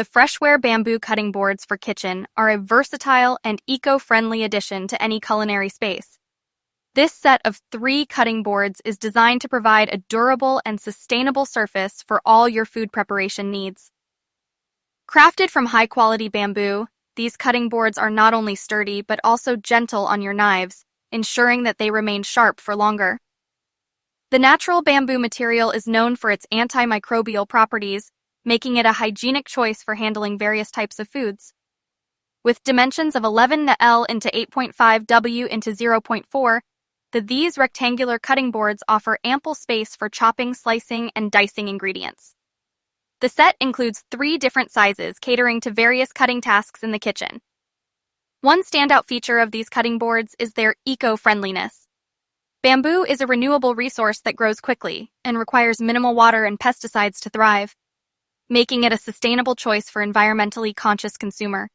the Freshware bamboo cutting boards for kitchen are a versatile and eco-friendly addition to any culinary space. This set of 3 cutting boards is designed to provide a durable and sustainable surface for all your food preparation needs. Crafted from high-quality bamboo, these cutting boards are not only sturdy but also gentle on your knives, ensuring that they remain sharp for longer. The natural bamboo material is known for its antimicrobial properties, making it a hygienic choice for handling various types of foods. With dimensions of 11L into 8.5W into 0.4, these rectangular cutting boards offer ample space for chopping, slicing, and dicing ingredients. The set includes 3 different sizes, catering to various cutting tasks in the kitchen. One standout feature of these cutting boards is their eco-friendliness. Bamboo is a renewable resource that grows quickly and requires minimal water and pesticides to thrive, making it a sustainable choice for environmentally conscious consumers.